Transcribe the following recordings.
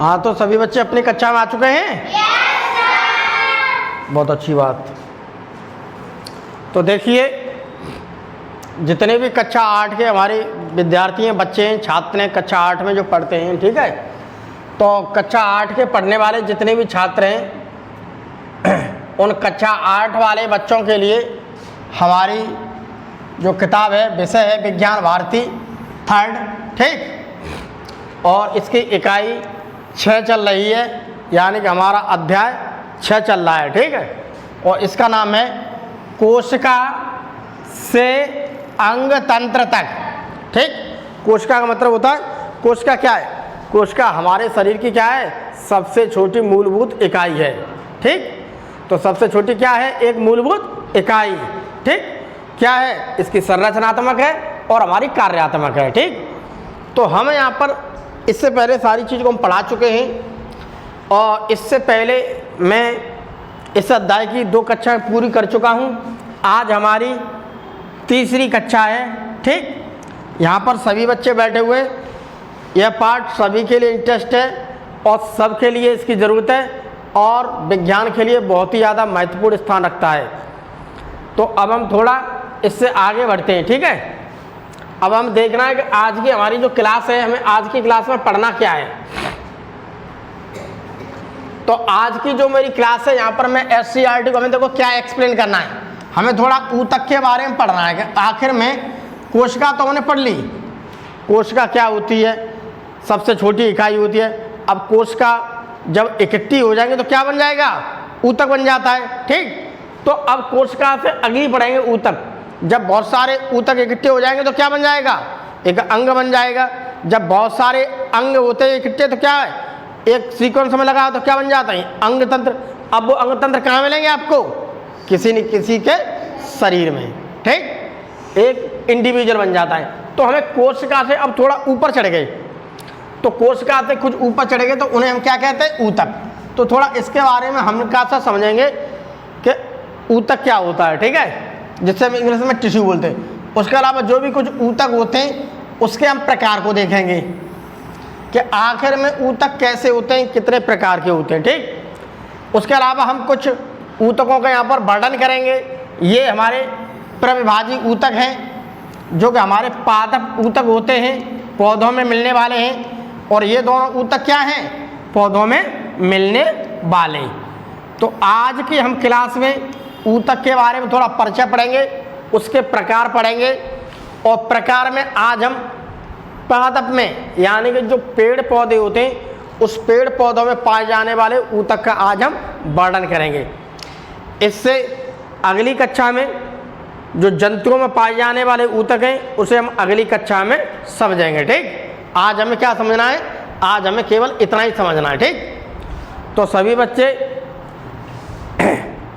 हाँ, तो सभी बच्चे अपनी कक्षा में आ चुके हैं? बहुत अच्छी बात। तो देखिए, जितने भी कक्षा 8 के हमारे विद्यार्थी हैं, बच्चे हैं, छात्र हैं, कक्षा 8 में जो पढ़ते हैं, ठीक है, तो कक्षा 8 के पढ़ने वाले जितने भी छात्र हैं उन कक्षा 8 वाले बच्चों के लिए हमारी जो किताब है, विषय है विज्ञान भारती 3rd, ठीक, और इसकी इकाई 6 चल रही है, यानी कि हमारा अध्याय 6 चल रहा है, ठीक है, और इसका नाम है कोशिका से अंग तंत्र तक, ठीक। कोशिका का मतलब होता है, कोशिका क्या है? कोशिका हमारे शरीर की क्या है? सबसे छोटी मूलभूत इकाई है, ठीक। तो सबसे छोटी क्या है? एक मूलभूत इकाई, ठीक। क्या है? इसकी संरचनात्मक है और हमारी कार्यात्मक है, ठीक। तो हम यहाँ पर इससे पहले सारी चीज़ को हम पढ़ा चुके हैं और इससे पहले मैं इस अध्याय की 2 कक्षाएं पूरी कर चुका हूँ। आज हमारी 3री कक्षा है, ठीक। यहाँ पर सभी बच्चे बैठे हुए, यह पाठ सभी के लिए इंटरेस्ट है और सबके लिए इसकी ज़रूरत है और विज्ञान के लिए बहुत ही ज़्यादा महत्वपूर्ण स्थान रखता है। तो अब हम थोड़ा इससे आगे बढ़ते हैं, ठीक है। अब हम देखना है कि आज की हमारी जो क्लास है, हमें आज की क्लास में पढ़ना क्या है। तो आज की जो मेरी क्लास है, यहाँ पर मैं SCERT को हमें देखो क्या एक्सप्लेन करना है। हमें थोड़ा ऊतक के बारे में पढ़ना है कि आखिर में कोशिका तो हमने पढ़ ली, कोशिका क्या होती है, सबसे छोटी इकाई होती है। अब कोशिका जब इकट्ठी हो जाएंगे तो क्या बन जाएगा? ऊतक बन जाता है, ठीक। तो अब कोशिका से अगली पढ़ेंगे ऊतक। जब बहुत सारे ऊतक इकट्ठे हो जाएंगे तो क्या बन जाएगा? एक अंग बन जाएगा। जब बहुत सारे अंग होते हैं इकट्ठे तो क्या है? एक सीक्वेंस में लगा तो क्या बन जाता है? अंग तंत्र। अब वो अंग तंत्र कहाँ मिलेंगे आपको? किसी न किसी के शरीर में, ठीक, एक इंडिविजुअल बन जाता है। तो हमें कोशिका से अब थोड़ा ऊपर चढ़ गए, तो कोशिका से कुछ ऊपर चढ़ गए तो उन्हें हम क्या कहते हैं? ऊतक। तो थोड़ा इसके बारे में हम कैसा समझेंगे कि ऊतक क्या होता है, ठीक है, जिससे हम इंग्लिश में टिश्यू बोलते हैं। उसके अलावा जो भी कुछ ऊतक होते हैं उसके हम प्रकार को देखेंगे कि आखिर में ऊतक कैसे होते हैं, कितने प्रकार के होते हैं, ठीक। उसके अलावा हम कुछ ऊतकों का यहाँ पर वर्णन करेंगे। ये हमारे प्रविभाजी ऊतक हैं जो कि हमारे पादप ऊतक होते हैं, पौधों में मिलने वाले हैं, और ये दोनों ऊतक क्या हैं? पौधों में मिलने वाले। तो आज की हम क्लास में ऊतक के बारे में थोड़ा परिचय पढ़ेंगे, उसके प्रकार पढ़ेंगे, और प्रकार में आज हम पादप में यानी कि जो पेड़ पौधे होते हैं उस पेड़ पौधों में पाए जाने वाले ऊतक का आज हम वर्णन करेंगे। इससे अगली कक्षा में जो जंतुओं में पाए जाने वाले ऊतक हैं उसे हम अगली कक्षा में समझेंगे, ठीक। आज हमें क्या समझना है? आज हमें केवल इतना ही समझना है, ठीक। तो सभी बच्चे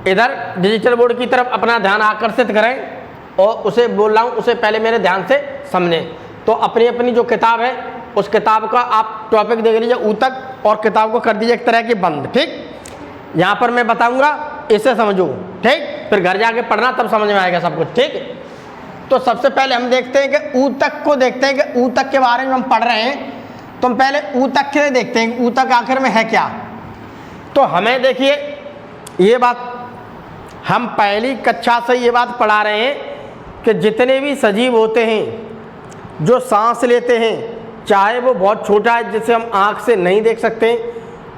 इधर डिजिटल बोर्ड की तरफ अपना ध्यान आकर्षित करें और उसे बोल रहा हूँ उसे पहले मेरे ध्यान से समझें। तो अपनी अपनी जो किताब है उस किताब का आप टॉपिक देख लीजिए ऊतक, और किताब को कर दीजिए एक तरह की बंद, ठीक। यहाँ पर मैं बताऊँगा, इसे समझो, ठीक, फिर घर जाके पढ़ना, तब समझ में आएगा सब कुछ, ठीक। तो सबसे पहले हम देखते हैं कि ऊतक को देखते हैं कि ऊतक के बारे में हम पढ़ रहे हैं, तो हम पहले ऊतक के देखते हैं ऊतक आखिर में है क्या। तो हमें देखिए, ये बात हम पहली कक्षा से ये बात पढ़ा रहे हैं कि जितने भी सजीव होते हैं जो सांस लेते हैं, चाहे वो बहुत छोटा है जिसे हम आँख से नहीं देख सकते,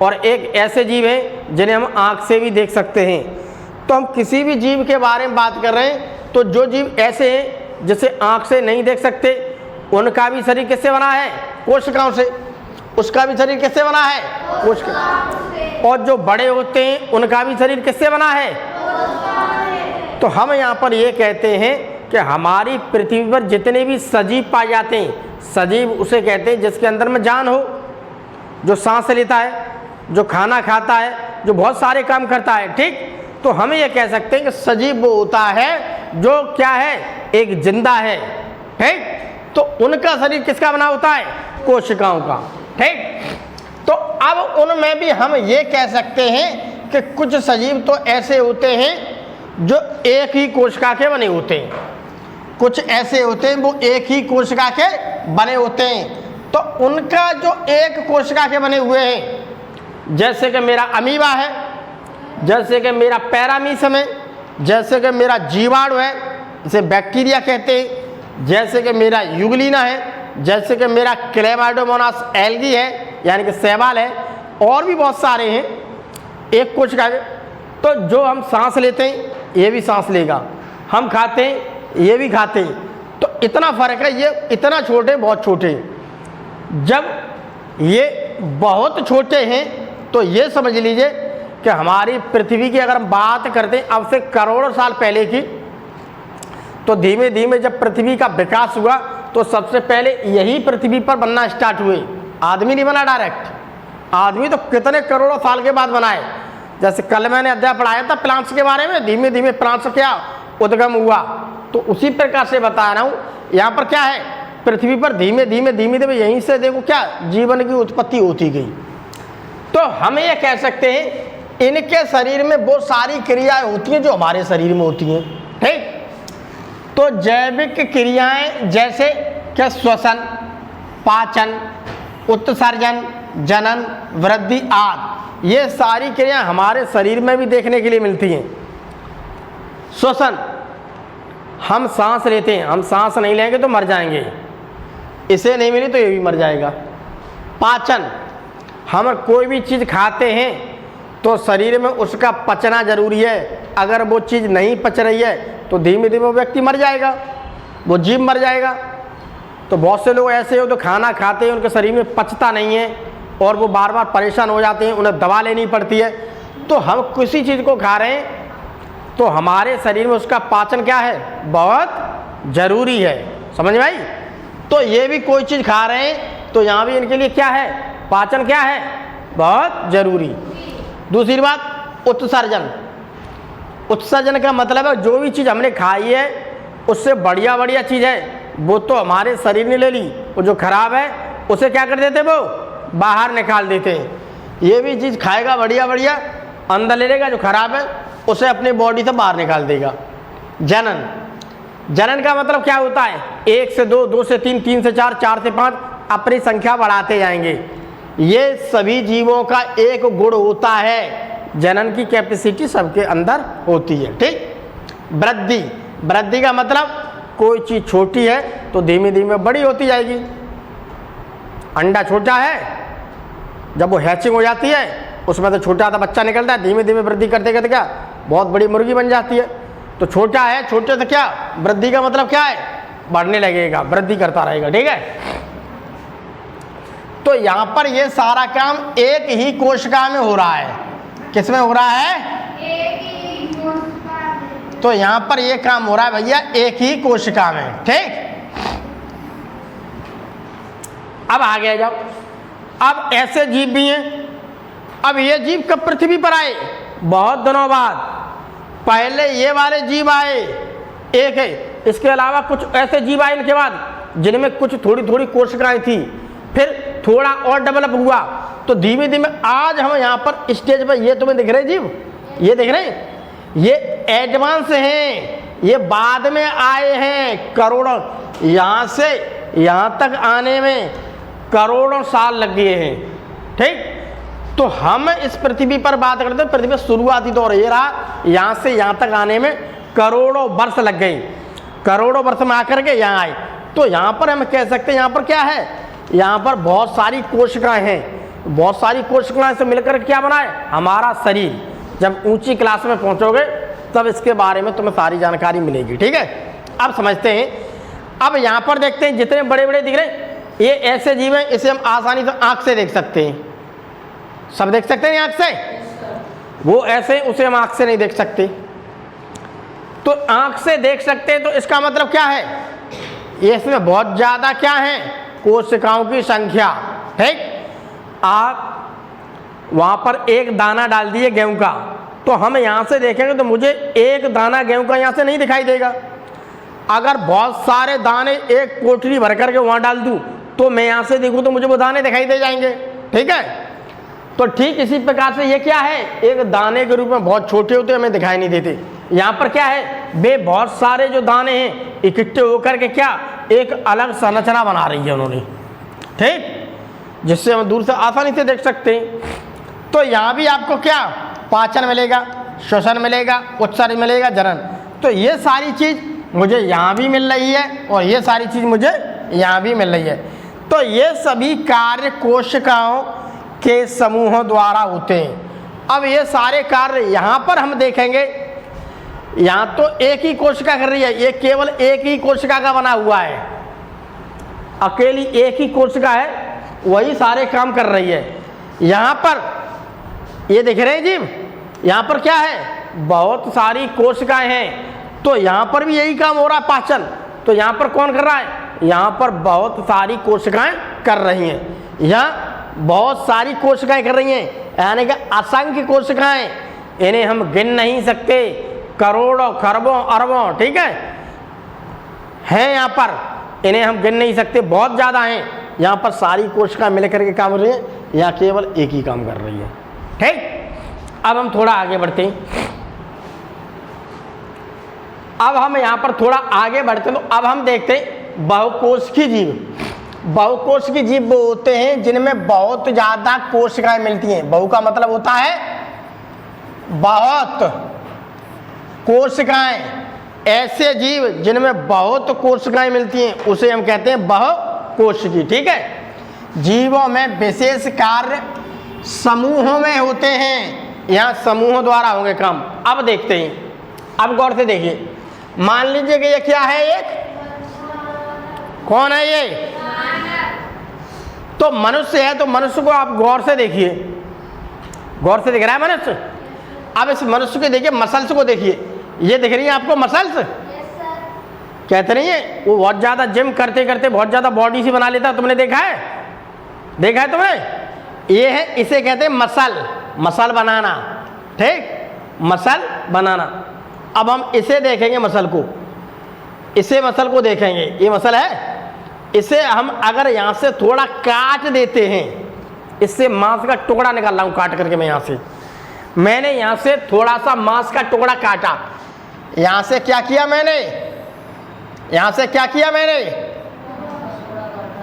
और एक ऐसे जीव हैं जिन्हें हम आँख से भी देख सकते हैं। तो हम किसी भी जीव के बारे में बात कर रहे हैं, तो जो जीव ऐसे हैं जिसे आँख से नहीं देख सकते, उनका भी शरीर किससे बना है? कोशिकाओं से। उसका भी शरीर किससे बना है? कोशिका। और जो बड़े होते हैं उनका भी शरीर किससे बना है? तो हम यहाँ पर ये कहते हैं कि हमारी पृथ्वी पर जितने भी सजीव पाए जाते हैं, सजीव उसे कहते हैं जिसके अंदर में जान हो, जो सांस लेता है, जो खाना खाता है, जो बहुत सारे काम करता है, ठीक। तो हम ये कह सकते हैं कि सजीव वो होता है जो क्या है? एक जिंदा है, ठीक। तो उनका शरीर किसका बना होता है? कोशिकाओं का, ठीक। तो अब उनमें भी हम ये कह सकते हैं कि कुछ सजीव तो ऐसे होते हैं जो एक ही कोशिका के बने होते हैं, कुछ ऐसे होते हैं वो एक ही कोशिका के बने होते हैं। तो उनका जो एक कोशिका के बने हुए हैं जैसे कि मेरा अमीबा है, जैसे कि मेरा पैरामीशियम है, जैसे कि मेरा जीवाणु है, इसे बैक्टीरिया कहते हैं, जैसे कि मेरा यूग्लिना है, जैसे कि मेरा क्लेमाइडोमोनास एल्गी है यानी कि शैवाल है, और भी बहुत सारे हैं एक कोशिका के। तो जो हम सांस लेते हैं ये भी सांस लेगा, हम खाते हैं ये भी खाते हैं। तो इतना फर्क है, ये इतना छोटे बहुत छोटे। जब ये बहुत छोटे हैं तो ये समझ लीजिए कि हमारी पृथ्वी की अगर हम बात करते हैं अब से करोड़ों साल पहले की, तो धीमे धीमे जब पृथ्वी का विकास हुआ तो सबसे पहले यही पृथ्वी पर बनना स्टार्ट हुए। आदमी नहीं बना डायरेक्ट, आदमी तो कितने करोड़ों साल के बाद बनाए। जैसे कल मैंने अध्याय पढ़ाया था प्लांट्स के बारे में, धीमे धीमे प्लांट्स क्या उद्गम हुआ, तो उसी प्रकार से बता रहा हूँ। यहाँ पर क्या है, पृथ्वी पर धीमे धीमे धीमे धीमे यहीं से देखो क्या जीवन की उत्पत्ति होती गई। तो हम ये कह सकते हैं इनके शरीर में वो सारी क्रियाएं होती हैं जो हमारे शरीर में होती हैं, ठीक। तो जैविक क्रियाएं जैसे क्या, श्वसन, पाचन, उत्सर्जन, जनन, वृद्धि आदि, ये सारी क्रियाएं हमारे शरीर में भी देखने के लिए मिलती हैं। श्वसन, हम सांस लेते हैं, हम सांस नहीं लेंगे तो मर जाएंगे, इसे नहीं मिली तो ये भी मर जाएगा। पाचन, हम कोई भी चीज़ खाते हैं तो शरीर में उसका पचना जरूरी है, अगर वो चीज़ नहीं पच रही है तो धीमे धीमे वो व्यक्ति मर जाएगा, वो जीव मर जाएगा। तो बहुत से लोग ऐसे हो तो खाना खाते हैं उनके शरीर में पचता नहीं है और वो बार बार परेशान हो जाते हैं, उन्हें दवा लेनी पड़ती है। तो हम किसी चीज़ को खा रहे हैं तो हमारे शरीर में उसका पाचन क्या है, बहुत ज़रूरी है, समझ में आई। तो ये भी कोई चीज़ खा रहे हैं तो यहाँ भी इनके लिए क्या है, पाचन क्या है, बहुत ज़रूरी। दूसरी बात उत्सर्जन, उत्सर्जन का मतलब है जो भी चीज़ हमने खाई है उससे बढ़िया बढ़िया चीज़ है वो तो हमारे शरीर ने ले ली, वो जो खराब है उसे क्या कर देते, वो बाहर निकाल देते हैं। ये भी चीज़ खाएगा बढ़िया बढ़िया, अंदर ले लेगा, जो खराब है उसे अपनी बॉडी से बाहर निकाल देगा। जनन, जनन का मतलब क्या होता है, 1 से 2, 2 से 3, 3 से 4, 4 से 5, अपनी संख्या बढ़ाते जाएंगे। ये सभी जीवों का एक गुण होता है, जनन की कैपेसिटी सबके अंदर होती है, ठीक। वृद्धि, वृद्धि का मतलब कोई चीज़ छोटी है तो धीमे धीमे बड़ी होती जाएगी। अंडा छोटा है, जब वो हैचिंग हो जाती है उसमें तो छोटा सा बच्चा निकलता है, धीमे धीमे वृद्धि करते करते क्या बहुत बड़ी मुर्गी बन जाती है। तो छोटा है, छोटे से क्या वृद्धि का मतलब क्या है, बढ़ने लगेगा, वृद्धि करता रहेगा, ठीक है। तो यहाँ पर ये सारा काम एक ही कोशिका में हो रहा है, किसमें हो रहा है, एक ही कोशिका में। तो यहाँ पर ये काम हो रहा है भैया एक ही कोशिका में, ठीक। अब आगे जाओ, अब ऐसे जीव भी हैं। अब ये जीव कब पृथ्वी पर आए, बहुत दिनों बाद। पहले ये वाले जीव आए, एक है, इसके अलावा कुछ ऐसे जीव आए इनके बाद जिनमें कुछ थोड़ी थोड़ी कोशिकाएं थी, फिर थोड़ा और डेवलप हुआ। तो धीमे धीमे आज हम यहाँ पर स्टेज पर, ये तुम्हें दिख रहे जीव, ये दिख रहे हैं, ये एडवांस हैं, ये बाद में आए हैं करोड़ों, यहाँ से यहाँ तक आने में करोड़ों साल लग गए हैं, ठीक। तो हम इस पृथ्वी पर बात करते हैं, पृथ्वी पर शुरुआती दौर ये रहा, यहाँ से यहाँ तक आने में करोड़ों वर्ष लग गए, करोड़ों वर्ष में आकर के यहाँ आए। तो यहाँ पर हम कह सकते हैं यहाँ पर क्या है, यहाँ पर बहुत सारी कोशिकाएं हैं, बहुत सारी कोशिकाएं से मिलकर क्या बना है हमारा शरीर। जब ऊंची क्लास में पहुँचोगे तब इसके बारे में तुम्हें सारी जानकारी मिलेगी, ठीक है। अब समझते हैं, अब यहाँ पर देखते हैं जितने बड़े बड़े दिख रहे हैं ये ऐसे जीव हैं, इसे हम आसानी से आँख से देख सकते हैं, सब देख सकते हैं आँख से, वो ऐसे उसे हम आँख से नहीं देख सकते। तो आँख से देख सकते हैं तो इसका मतलब क्या है, ये इसमें बहुत ज़्यादा क्या है कोशिकाओं की संख्या, ठीक। आप वहाँ पर एक दाना डाल दिए गेहूं का, तो हम यहाँ से देखेंगे तो मुझे एक दाना गेहूं का यहाँ से नहीं दिखाई देगा। अगर बहुत सारे दाने एक कोठरी भर करके वहाँ डाल दूँ तो मैं यहाँ से देखूँ तो मुझे वो दाने दिखाई दे जाएंगे, ठीक है। तो ठीक इसी प्रकार से ये क्या है, एक दाने के रूप में बहुत छोटे होते हमें दिखाई नहीं देते। यहाँ पर क्या है, वे बहुत सारे जो दाने हैं इकट्ठे होकर के क्या एक अलग संरचना बना रही है उन्होंने, ठीक, जिससे हम दूर से आसानी से देख सकते हैं। तो यहाँ भी आपको क्या पाचन मिलेगा, श्वसन मिलेगा, उत्सर्ज मिलेगा, जनन। तो ये सारी चीज़ मुझे यहाँ भी मिल रही है और ये सारी चीज़ मुझे यहाँ भी मिल रही है। तो ये सभी कार्य कोशिकाओं के समूहों द्वारा होते हैं। अब ये सारे कार्य यहाँ पर हम देखेंगे, यहाँ तो एक ही कोशिका कर रही है, ये केवल एक ही कोशिका का बना हुआ है, अकेली एक ही कोशिका है, वही सारे काम कर रही है। यहाँ पर ये दिख रहे हैं जीव, यहाँ पर क्या है, बहुत सारी कोशिकाएं हैं, तो यहाँ पर भी यही काम हो रहा है, पाचन। तो यहाँ पर कौन कर रहा है, यहाँ पर बहुत सारी कोशिकाएं कर रही हैं, यहाँ बहुत सारी कोशिकाएं कर रही हैं, यानी कि असंख्य कोशिकाएं, इन्हें हम गिन नहीं सकते, करोड़ों खरबों अरबों, ठीक है यहाँ पर, इन्हें हम गिन नहीं सकते, बहुत ज़्यादा हैं। यहाँ पर सारी कोशिकाएं मिलकर के काम कर रही हैं, यहाँ केवल एक ही काम कर रही है। ठीक, अब हम थोड़ा आगे बढ़ते हैं। अब हम यहाँ पर थोड़ा आगे बढ़ते हैं, तो अब हम देखते हैं बहुकोशिकीय जीव। बहुकोशिकीय जीव वो होते हैं जिनमें बहुत ज़्यादा कोशिकाएं मिलती हैं। बहु का मतलब होता है बहुत कोशिकाएं। ऐसे जीव जिनमें बहुत कोशिकाएं मिलती हैं उसे हम कहते हैं बहुकोशिकीय। ठीक है, जीवों में विशेष कार्य समूहों में होते हैं, यहाँ समूहों द्वारा होंगे काम। अब देखते हैं, अब गौर से देखिए, मान लीजिए कि ये क्या है, एक कौन है ये, तो मनुष्य है। तो मनुष्य को आप गौर से देखिए, गौर से दिख रहा है मनुष्य। अब इस मनुष्य को देखिए, मसल्स को देखिए, ये दिख रही है आपको मसल्स, कहते नहीं है वो बहुत ज़्यादा जिम करते करते बहुत ज़्यादा बॉडी सी बना लेता है, तुमने देखा है, देखा है तुमने, ये है, इसे कहते हैं मसल, मसल बनाना। ठीक, मसल बनाना। अब हम इसे देखेंगे, मसल को, इसे मसल को देखेंगे, ये मसल है, इसे हम अगर यहाँ से थोड़ा काट देते हैं, इससे मांस का टुकड़ा निकाल रहा हूँ काट करके मैं, यहाँ से मैंने यहाँ से थोड़ा सा मांस का टुकड़ा काटा, यहाँ से क्या किया मैंने, यहाँ से क्या किया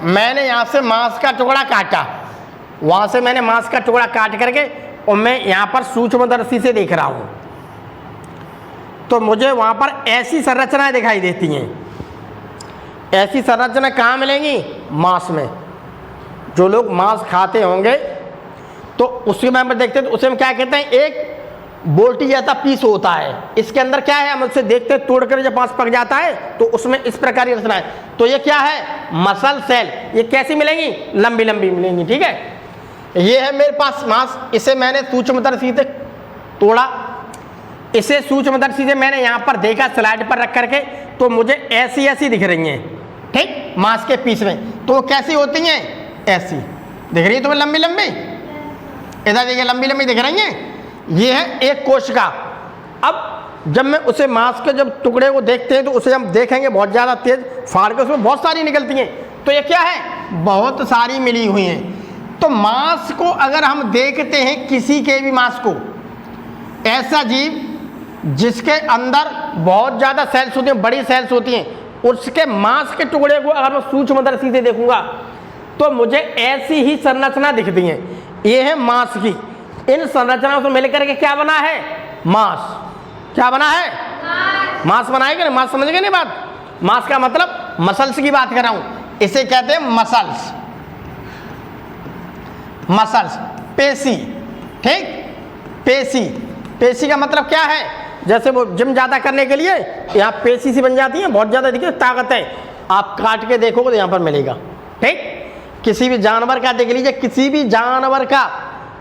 मैंने यहाँ से मांस का टुकड़ा काटा, वहाँ से मैंने मांस का टुकड़ा काट करके और मैं यहाँ पर सूक्ष्मदर्शी से देख रहा हूँ, तो मुझे वहाँ पर ऐसी संरचनाएं दिखाई देती हैं। ऐसी संरचना कहाँ मिलेंगी, मांस में। जो लोग मांस खाते होंगे तो उसके में हम देखते हैं, तो उसे हम क्या कहते हैं, एक बोल्टी जैसा पीस होता है, इसके अंदर क्या है, हम उससे देखते हैं, तोड़ कर जब मांस पक जाता है तो उसमें इस प्रकार की रचना है। तो ये क्या है, मसल सेल। ये कैसी मिलेंगी, लंबी लंबी मिलेंगी। ठीक है, ये है मेरे पास मांस, इसे मैंने सूक्ष्मदर्शी से तोड़ा, इसे सूक्ष्मदर्शी से मैंने यहाँ पर देखा स्लाइड पर रख करके, तो मुझे ऐसी ऐसी दिख रही हैं। ठीक, मांस के पीस में, तो वो कैसी होती हैं, ऐसी दिख रही है तुम्हें, लंबी लंबी, इधर देखिए लंबी लंबी दिख रही हैं। ये है एक कोशिका। अब जब मैं उसे मांस के जब टुकड़े को देखते हैं तो उसे हम देखेंगे बहुत ज़्यादा तेज फाड़ के, उसमें बहुत सारी निकलती हैं। तो ये क्या है, बहुत सारी मिली हुई हैं। तो मांस को अगर हम देखते हैं, किसी के भी मांस को, ऐसा जीव जिसके अंदर बहुत ज़्यादा सेल्स होती हैं, बड़ी सेल्स होती हैं, उसके मांस के टुकड़े को अगर मैं सूक्ष्मदर्शी से देखूंगा तो मुझे ऐसी ही संरचना दिखती है। ये है मांस की, इन संरचनाओं से मिलकर के क्या बना है, मांस। क्या बना है, मांस बनाएगा ना, मांस समझ गए नहीं बात। मांस का मतलब मसल्स की बात कर रहा हूं, इसे कहते हैं मसल्स, मसल्स, पेशी। ठीक, पेशी, पेशी का मतलब क्या है, जैसे वो जिम ज़्यादा करने के लिए यहाँ पेशी सी बन जाती है, बहुत ज़्यादा देखिए ताकत है, आप काट के देखोगे तो यहाँ पर मिलेगा। ठीक, किसी भी जानवर का देख लीजिए, किसी भी जानवर का,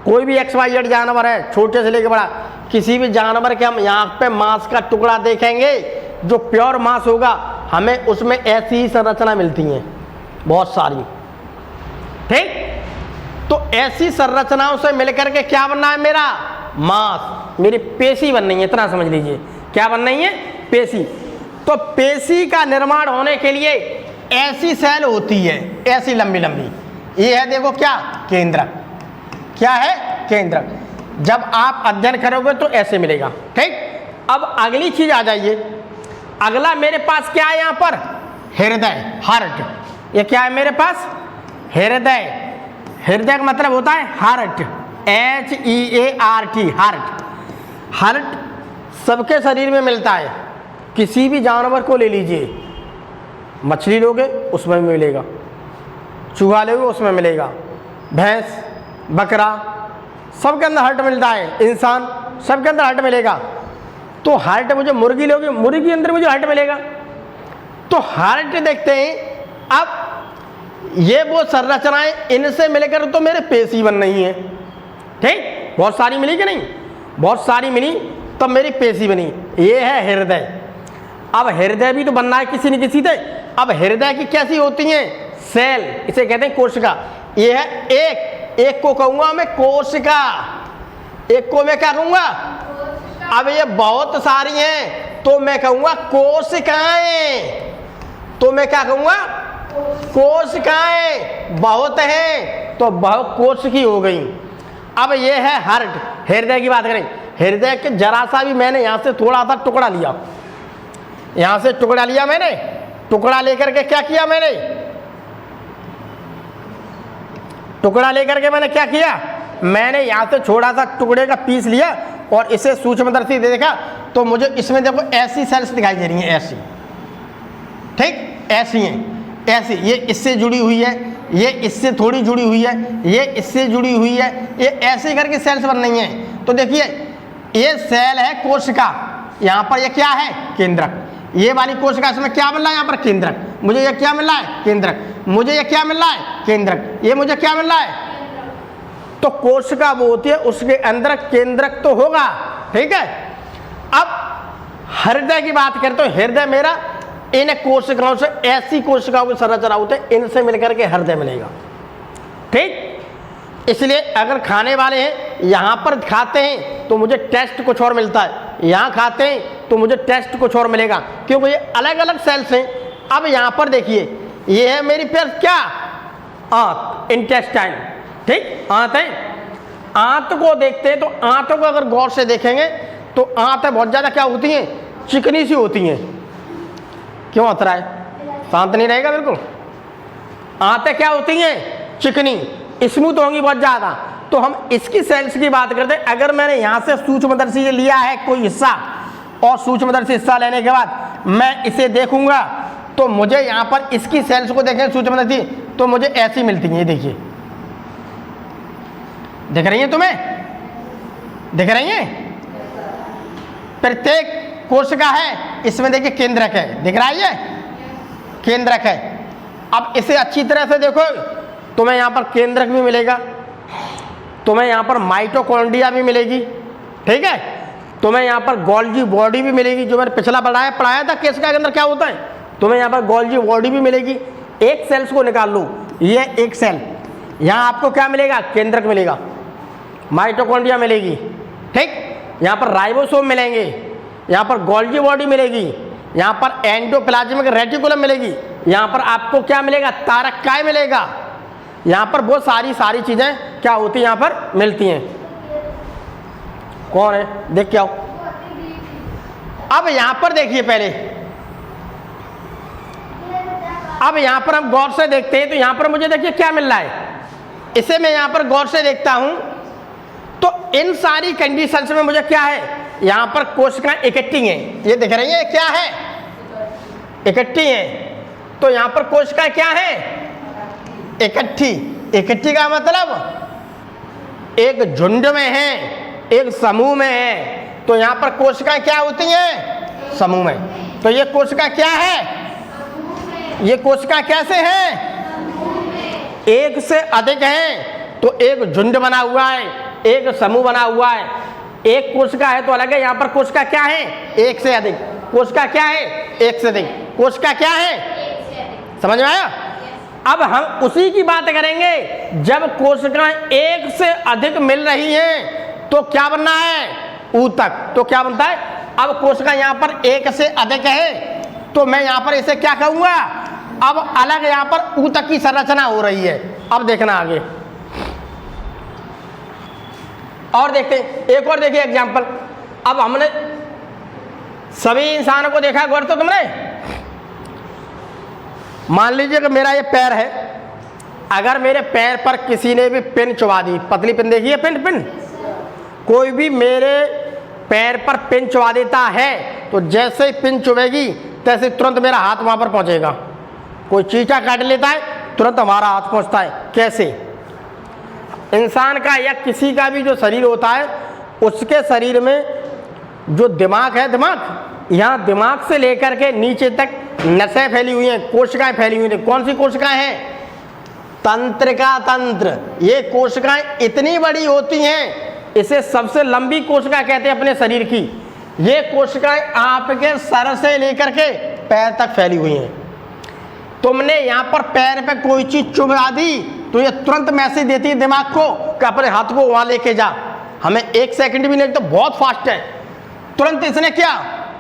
कोई भी XYZ जानवर है, छोटे से लेकर बड़ा, किसी भी जानवर के हम यहाँ पे मांस का टुकड़ा देखेंगे, जो प्योर मांस होगा, हमें उसमें ऐसी ही संरचना मिलती हैं, बहुत सारी। ठीक, तो ऐसी संरचनाओं से मिलकर के क्या बनना है, मेरा मांस, मेरी पेशी बन रही है, इतना समझ लीजिए। क्या बन रही है, पेशी। तो पेशी का निर्माण होने के लिए ऐसी सेल होती है, ऐसी लंबी लंबी। ये है देखो क्या, केंद्रक। क्या है, केंद्रक। जब आप अध्ययन करोगे तो ऐसे मिलेगा। ठीक, अब अगली चीज आ जाइए, अगला मेरे पास क्या है, यहाँ पर हृदय, हार्ट। ये क्या है मेरे पास, हृदय। हृदय का मतलब होता है हार्ट। HEART, heart. हार्ट सबके शरीर में मिलता है। किसी भी जानवर को ले लीजिए, मछली लोगे उसमें भी मिलेगा, चूहा लोगे उसमें मिलेगा, भैंस, बकरा, सबके अंदर हार्ट मिलता है, इंसान सबके अंदर हार्ट मिलेगा। तो हार्ट मुझे मुर्गी लोगे, मुर्गी के अंदर मुझे हार्ट मिलेगा। तो हार्ट देखते हैं। अब ये वो संरचनाएं, इनसे मिलकर तो मेरे पेशी बन रही हैं, ठीक, बहुत सारी मिली कि नहीं, बहुत सारी मिली तब मेरी पेशी बनी। ये है हृदय। अब हृदय भी तो बनना है किसी न किसी से। अब हृदय की कैसी होती हैं, सेल, इसे कहते हैं कोशिका। ये है एक को कहूंगा मैं कोशिका, एक को मैं क्या कहूंगा। अब ये बहुत सारी हैं तो मैं कहूंगा कोशिकाएं, तो मैं क्या कहूंगा, कोशिकाएं। बहुत हैं तो बहुत कोशिकी हो गई। अब ये है हार्ट, हृदय की बात करें। हृदय के जरा सा भी मैंने यहां से थोड़ा सा टुकड़ा लिया, यहां से टुकड़ा लिया मैंने, टुकड़ा लेकर के क्या किया मैंने, टुकड़ा लेकर के मैंने क्या किया, मैंने यहां से छोटा सा टुकड़े का पीस लिया और इसे सूक्ष्मदर्शी से देखा तो मुझे इसमें देखो ऐसी सेल्स दिखाई दे रही हैं, ऐसी, ठीक, ऐसी हैं, ऐसी। ये इससे जुड़ी हुई है, ये इससे थोड़ी जुड़ी हुई है, ये इससे जुड़ी हुई है, ये ऐसे करके सेल्स बन रही हैं। तो देखिए ये सेल है कोशिका, यहाँ पर ये क्या है, केंद्रक। ये वाली कोशिका, इसमें क्या मिल रहा है, यहाँ पर केंद्रक। मुझे ये क्या मिल रहा है, केंद्रक। मुझे ये क्या मिल रहा है, केंद्रक। ये मुझे क्या मिल रहा है। तो कोशिका वो होती है, उसके अंदर केंद्रक तो होगा, ठीक है। अब हृदय की बात करें तो हृदय मेरा इन कोशिकाओं से, ऐसी कोशिकाओं की संरचना होते हैं, इनसे मिलकर के हृदय मिलेगा, ठीक। इसलिए अगर खाने वाले हैं, यहाँ पर खाते हैं तो मुझे टेस्ट कुछ और मिलता है, यहाँ खाते हैं तो मुझे टेस्ट कुछ और मिलेगा, क्योंकि ये अलग अलग सेल्स हैं। अब यहाँ पर देखिए, ये है मेरी फिर क्या, आंत, इंटेस्टाइन, ठीक, आंत है। आंत को देखते हैं तो आंतों को अगर गौर से देखेंगे तो आंतें बहुत ज़्यादा क्या होती हैं, चिकनी सी होती हैं। क्यों होता है, शांत नहीं रहेगा बिल्कुल। आंतें क्या होती हैं, चिकनी, स्मूथ होंगी बहुत ज़्यादा। तो हम इसकी सेल्स की बात करते हैं। अगर मैंने यहाँ से सूक्ष्मदर्शी से लिया है कोई हिस्सा, और सूक्ष्मदर्शी हिस्सा लेने के बाद मैं इसे देखूंगा तो मुझे यहाँ पर इसकी सेल्स को देखें सूक्ष्मदर्शी, तो मुझे ऐसी मिलती हैं। ये देखिए, दिख रही है तुम्हें, दिख रही है। प्रत्येक कोशिका है, इसमें देखिए केंद्रक है, दिख रहा है, ये केंद्रक है। अब इसे अच्छी तरह से देखो, तुम्हें यहाँ पर केंद्रक भी मिलेगा, तुम्हें यहाँ पर माइटोकॉन्ड्रिया भी मिलेगी, ठीक है। तुम्हें यहाँ पर गोल्जी बॉडी भी मिलेगी, जो मैंने पिछला पढ़ाया था कोशिका के अंदर क्या होता है। तुम्हें यहाँ पर गोल्जी बॉडी भी मिलेगी। एक सेल्स को निकाल लो, ये एक सेल, यहाँ आपको क्या मिलेगा, केंद्रक मिलेगा, माइटोकॉन्ड्रिया मिलेगी, ठीक। यहाँ पर राइबोसोम मिलेंगे, यहाँ पर गोल्जी बॉडी मिलेगी, यहाँ पर एंडोप्लाज्मिक रेटिकुलम मिलेगी, यहाँ पर आपको क्या मिलेगा, तारक मिलेगा। यहाँ पर बहुत सारी चीजें क्या होती हैं, यहाँ पर मिलती हैं। कौन है, देख के आओ। अब यहाँ पर देखिए पहले, अब यहाँ पर हम गौर से देखते हैं तो यहाँ पर मुझे देखिए क्या मिल रहा है। इसे मैं यहाँ पर गौर से देखता हूं तो इन सारी कंडीशंस में मुझे क्या है, यहाँ पर कोशिकाएं इकट्ठी हैं, ये दिख रही है, क्या है, इकट्ठी हैं। तो यहाँ पर कोशिकाएं क्या है, इकट्ठी। इकट्ठी का मतलब एक झुंड में है, एक समूह में है। तो यहाँ पर कोशिकाएं क्या होती हैं, समूह में। तो ये कोशिका क्या है, ये कोशिका कैसे है, एक से अधिक हैं तो एक झुंड बना हुआ है, एक समूह बना हुआ है। एक कोशिका है तो अलग है, यहाँ पर कोशिका क्या है, एक से अधिक। कोशिका क्या है, एक से अधिक। कोशिका क्या है, समझ में आया। अब हम उसी की बात करेंगे, जब कोशिकाएं एक से अधिक मिल रही हैं तो क्या बनना है, ऊतक। तो क्या बनता है, अब कोशिका यहाँ पर एक से अधिक है तो मैं यहाँ पर इसे क्या कहूँगा, अब अलग यहाँ पर ऊतक की संरचना हो रही है। अब देखना आगे और देखते हैं, एक और देखिए एग्जाम्पल। अब हमने सभी इंसानों को देखा, गौर तो तुमने, मान लीजिए कि मेरा ये पैर है, अगर मेरे पैर पर किसी ने भी पिन चुभा दी, पतली पिन देखी है, पिन कोई भी मेरे पैर पर पिन चुभा देता है तो जैसे ही पिन चुभेगी तैसे तुरंत मेरा हाथ वहां पर पहुंचेगा। कोई चींटा काट लेता है तुरंत हमारा हाथ पहुंचता है। कैसे? इंसान का या किसी का भी जो शरीर होता है उसके शरीर में जो दिमाग है, यहाँ दिमाग से लेकर के नीचे तक नसें फैली हुई हैं, कोशिकाएं फैली हुई हैं। कौन सी कोशिकाएं हैं? तंत्रिका तंत्र। ये कोशिकाएं इतनी बड़ी होती हैं, इसे सबसे लंबी कोशिका कहते हैं अपने शरीर की। ये कोशिकाएं आपके सर से लेकर के पैर तक फैली हुई हैं। तुमने यहाँ पर पैर पे कोई चीज चुभा दी तो ये तुरंत मैसेज देती है दिमाग को कि अपने हाथ को वहां लेके जा। हमें 1 सेकंड भी नहीं, तो बहुत फास्ट है। तुरंत इसने क्या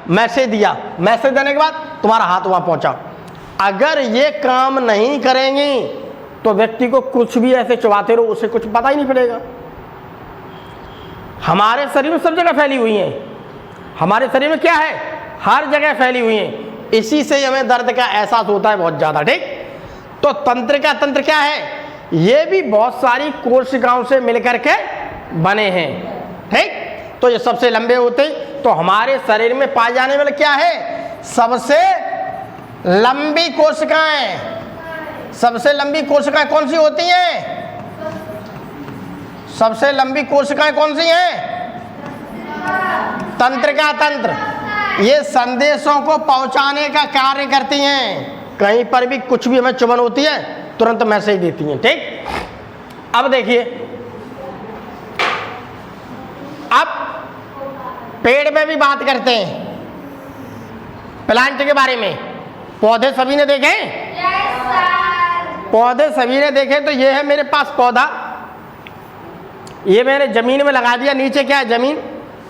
मैसेज दिया, मैसेज देने के बाद तुम्हारा हाथ वहां पहुंचा। अगर ये काम नहीं करेंगी तो व्यक्ति को कुछ भी ऐसे चुभाते रहो, उसे कुछ पता ही नहीं पड़ेगा। हमारे शरीर में सब जगह फैली हुई हैं। हमारे शरीर में क्या है? हर जगह फैली हुई हैं। इसी से हमें दर्द का एहसास होता है बहुत ज्यादा। ठीक, तो तंत्रिका तंत्र क्या है? ये भी बहुत सारी कोशिकाओं से मिलकर के बने हैं। ठीक, तो ये सबसे लंबे होते। तो हमारे शरीर में पाए जाने वाले क्या है? सबसे लंबी कोशिकाएं। सबसे लंबी कोशिकाएं कौन सी होती हैं? सबसे लंबी कोशिकाएं कौन सी हैं? तंत्रिका तंत्र। ये संदेशों को पहुंचाने का कार्य करती हैं। कहीं पर भी कुछ भी हमें चुभन होती है तुरंत मैसेज देती हैं। ठीक, अब देखिए, अब पेड़ में भी बात करते हैं, प्लांट के बारे में। पौधे सभी ने देखे? पौधे सभी ने देखे। तो ये है मेरे पास पौधा, ये मैंने जमीन में लगा दिया। नीचे क्या है? जमीन।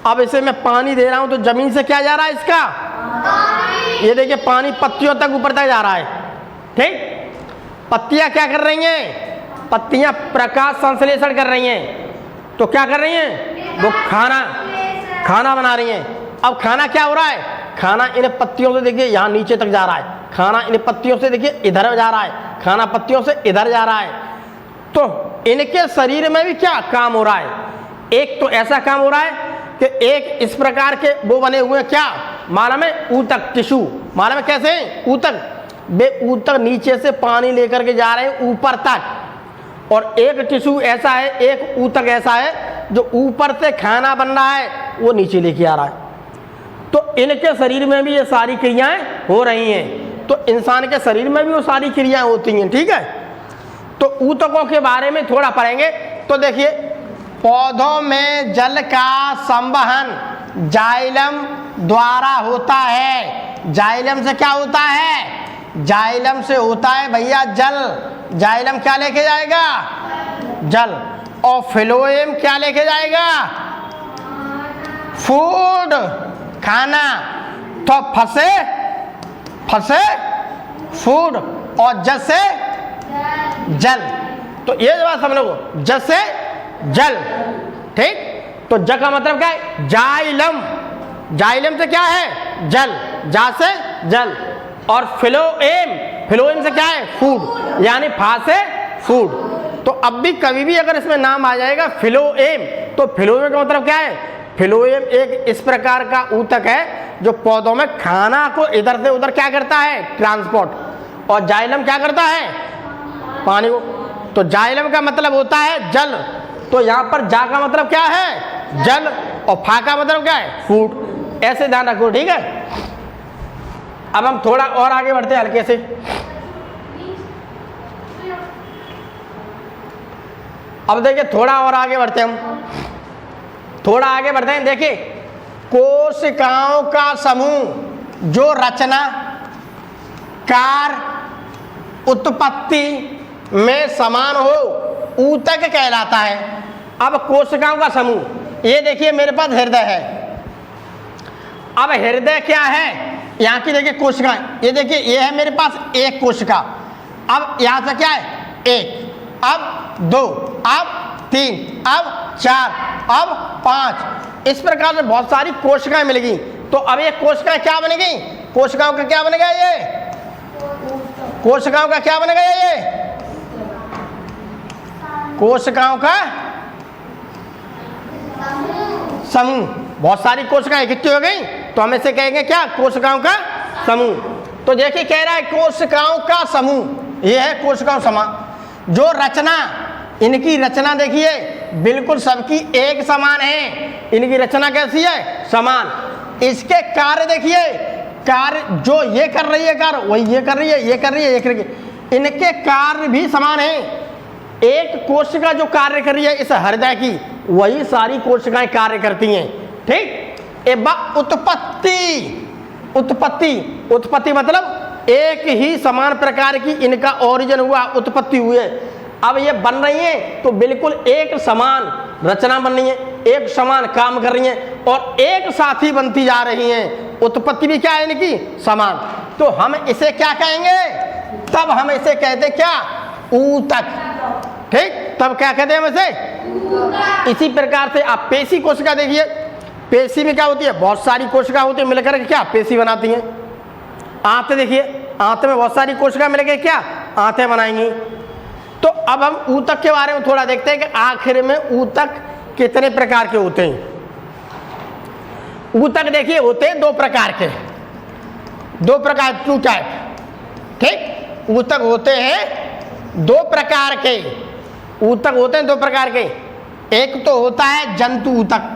अब इसे मैं पानी दे रहा हूं तो जमीन से क्या जा रहा है? इसका पानी। ये देखिए पानी पत्तियों तक ऊपर तक जा रहा है। ठीक, पत्तियां क्या कर रही हैं? पत्तियां प्रकाश संश्लेषण कर रही हैं। तो क्या कर रही हैं? वो खाना बना रही हैं। अब खाना क्या हो रहा है? खाना इन पत्तियों से देखिए यहाँ नीचे तक जा रहा है, खाना इन पत्तियों से देखिए इधर जा रहा है, खाना पत्तियों से इधर जा रहा है। तो इनके शरीर में भी क्या काम हो रहा है? एक तो ऐसा काम हो रहा है कि एक इस प्रकार के वो बने हुए क्या मालूम है? ऊतक, टिश्यू। मालूम है कैसे? ऊतक। वे ऊतक नीचे से पानी लेकर के जा रहे हैं ऊपर तक। और एक टिश्यू ऐसा है, एक ऊतक ऐसा है जो ऊपर से खाना बन रहा है वो नीचे लेके आ रहा है। तो इनके शरीर में भी ये सारी क्रियाएं हो रही हैं। तो इंसान के शरीर में भी वो सारी क्रियाएं होती हैं। ठीक है, तो ऊतकों के बारे में थोड़ा पढ़ेंगे। तो देखिए, पौधों में जल का संवहन जाइलम द्वारा होता है। जाइलम से क्या होता है? जाइलम से होता है भैया जल। जाइलम क्या लेके जाएगा? जल। और फ्लोएम क्या लेके जाएगा? फूड, खाना। तो फसे फूड और जल से जल। तो ये बात समझ लो, जल से जल। ठीक, तो ज का मतलब क्या है? जाइलम। जाइलम से क्या है? जल। जा से जल। और फ्लोएम से क्या है? फूड, यानी फा से फूड। तो अब भी कभी भी अगर इसमें नाम आ जाएगा फ्लोएम, तो फ्लोएम का मतलब क्या है? फ्लोएम एक इस प्रकार का ऊतक है जो पौधों में खाना को इधर से उधर क्या करता है? ट्रांसपोर्ट। और जाइलम क्या करता है? पानी को। तो जाइलम का मतलब होता है जल। तो यहाँ पर जा का मतलब क्या है? जल। और फा का मतलब क्या है? फूड। ऐसे ध्यान रखो। ठीक है, अब हम थोड़ा और आगे बढ़ते हैं हल्के से। अब देखिए थोड़ा और आगे बढ़ते हैं हम, थोड़ा आगे बढ़ते हैं। देखिए, कोशिकाओं का समूह जो रचना, कार्य, उत्पत्ति में समान हो ऊतक कहलाता है। अब कोशिकाओं का समूह, ये देखिए मेरे पास हृदय है। अब हृदय क्या है? यहाँ की देखिए कोशिकाएं, ये देखिए ये है मेरे पास एक कोशिका। अब यहाँ से क्या है? एक, अब दो, अब तीन, अब चार, अब पांच। इस प्रकार से बहुत सारी कोशिकाएं मिलेगी। तो अब ये कोशिकाएं क्या बनेगी? कोशिकाओं का क्या बनेगा? ये कोशिकाओं का क्या बनेगा? ये कोशिकाओं का समूह। बहुत सारी कोशिकाएं इकट्ठी हो गई तो हम इसे कहेंगे क्या? कोशिकाओं का समूह। तो देखिए कह रहा है कोशिकाओं का समूह, ये है कोशिकाओं समूह। जो रचना, इनकी रचना देखिए बिल्कुल सबकी एक समान है। इनकी रचना कैसी है? समान। इसके कार्य देखिए, कार्य जो ये कर रही है कार्य वही ये कर रही है, ये कर रही है, ये कर रही है। इनके कार्य भी समान है। एक कोशिका जो कार्य कर रही है इस हृदय की, वही सारी कोशिकाएं कार्य करती हैं। ठीक। एवं उत्पत्ति, उत्पत्ति, उत्पत्ति मतलब एक ही समान प्रकार की इनका ओरिजिन हुआ, उत्पत्ति हुई है। अब ये बन रही हैं तो बिल्कुल एक समान रचना बन रही है, एक समान काम कर रही हैं और एक साथ ही बनती जा रही हैं। उत्पत्ति भी क्या है इनकी? समान। तो हम इसे क्या कहेंगे? तब हम इसे कहते क्या? ऊतक। ठीक। तब क्या कहते हैं हम इसे? इसी प्रकार से आप पेशी कोशिका देखिए, पेशी में क्या होती है? बहुत सारी कोशिका होती है मिलकर के क्या? पेशी बनाती हैं। आंत देखिए, आंत में बहुत सारी कोशिका मिलकर क्या? आंतें बनाएंगी। तो अब हम ऊतक के बारे में थोड़ा देखते हैं कि आखिर में ऊतक कितने प्रकार के होते हैं। ऊतक देखिए होते हैं दो प्रकार के, दो प्रकार, टू टाइप। ठीक। ऊतक होते हैं दो प्रकार के, ऊतक होते हैं दो प्रकार के। एक तो होता है जंतु ऊतक,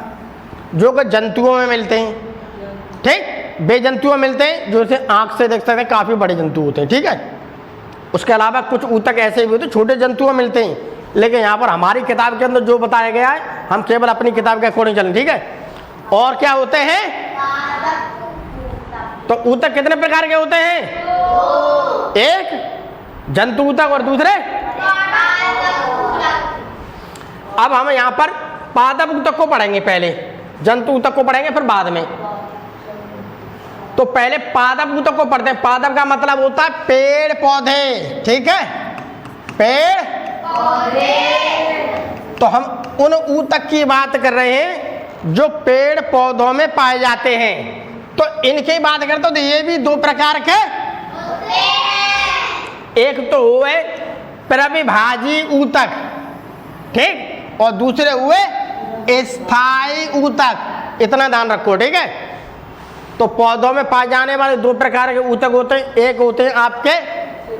जो कि जंतुओं में मिलते हैं। ठीक। बेजंतुओं में मिलते हैं, जो इसे आंख से देख सकते हैं, काफी बड़े जंतु होते हैं। ठीक है। उसके अलावा कुछ ऊतक ऐसे भी होते हैं छोटे जंतुओं में मिलते हैं, लेकिन यहाँ पर हमारी किताब के अंदर जो बताया गया है हम केवल अपनी किताब के अकॉर्डिंग चलें। ठीक है। और क्या होते हैं? तो ऊतक कितने प्रकार के होते हैं? एक जंतु ऊतक और दूसरे। अब हम यहाँ पर पादप ऊतक को पढ़ेंगे, पहले जंतु ऊतक को पढ़ेंगे फिर बाद में। तो पहले पादप ऊतक को पढ़ते हैं। पादप का मतलब होता है पेड़ पौधे। ठीक है। पेड़ पौधे। तो हम उन ऊतक की बात कर रहे हैं जो पेड़ पौधों में पाए जाते हैं। तो इनकी बात करते तो ये भी दो प्रकार के होते हैं। एक तो हुए प्रविभाजी ऊतक, ठीक, और दूसरे हुए स्थायी ऊतक। इतना ध्यान रखो। ठीक है। तो पौधों में पाए जाने वाले दो प्रकार के ऊतक होते हैं। एक होते हैं आपके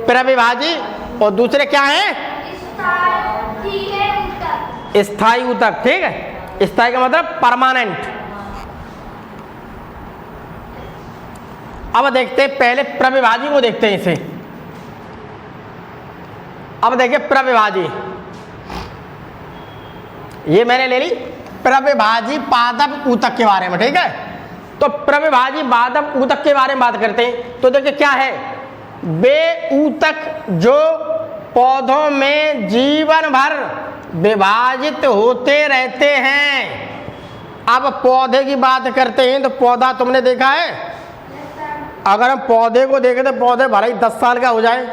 प्रविभाजी और दूसरे क्या हैं? स्थायी ऊतक। ठीक है। स्थायी का मतलब परमानेंट। अब देखते हैं पहले प्रविभाजी को देखते हैं इसे। अब देखिए प्रविभाजी, ये मैंने ले ली प्रविभाजी पादप ऊतक के बारे में। ठीक है। तो प्रविभाजी पादप ऊतक के बारे में बात करते हैं। तो देखिए क्या है? वे ऊतक जो पौधों में जीवन भर विभाजित होते रहते हैं। अब पौधे की बात करते हैं तो पौधा तुमने देखा है? अगर हम पौधे को देखें तो पौधे भले ही 10 साल का हो जाए,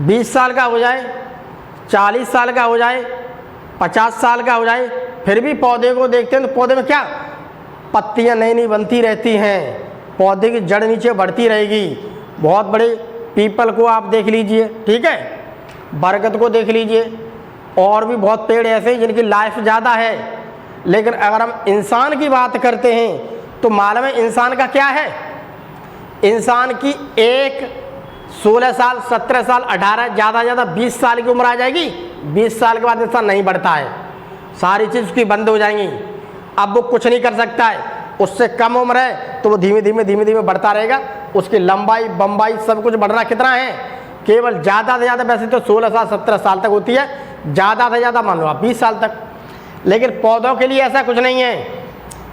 20 साल का हो जाए, 40 साल का हो जाए, 50 साल का हो जाए, फिर भी पौधे को देखते हैं तो पौधे में क्या? पत्तियां नई नई बनती रहती हैं, पौधे की जड़ नीचे बढ़ती रहेगी। बहुत बड़े पीपल को आप देख लीजिए। ठीक है। बरगद को देख लीजिए, और भी बहुत पेड़ ऐसे हैं जिनकी लाइफ ज़्यादा है। लेकिन अगर हम इंसान की बात करते हैं तो मालूम है इंसान का क्या है? इंसान की एक 16 साल, 17 साल, 18, ज़्यादा ज़्यादा 20 साल की उम्र आ जाएगी। 20 साल के बाद इंसान नहीं बढ़ता है, सारी चीज़ उसकी बंद हो जाएंगी। अब वो कुछ नहीं कर सकता है। उससे कम उम्र है तो वो धीमे धीमे बढ़ता रहेगा। उसकी लंबाई बम्बाई सब कुछ बढ़ रहा कितना है? केवल ज़्यादा से ज़्यादा, वैसे तो 16 साल 17 साल तक होती है, ज़्यादा से ज़्यादा मान लो आप 20 साल तक। लेकिन पौधों के लिए ऐसा कुछ नहीं है,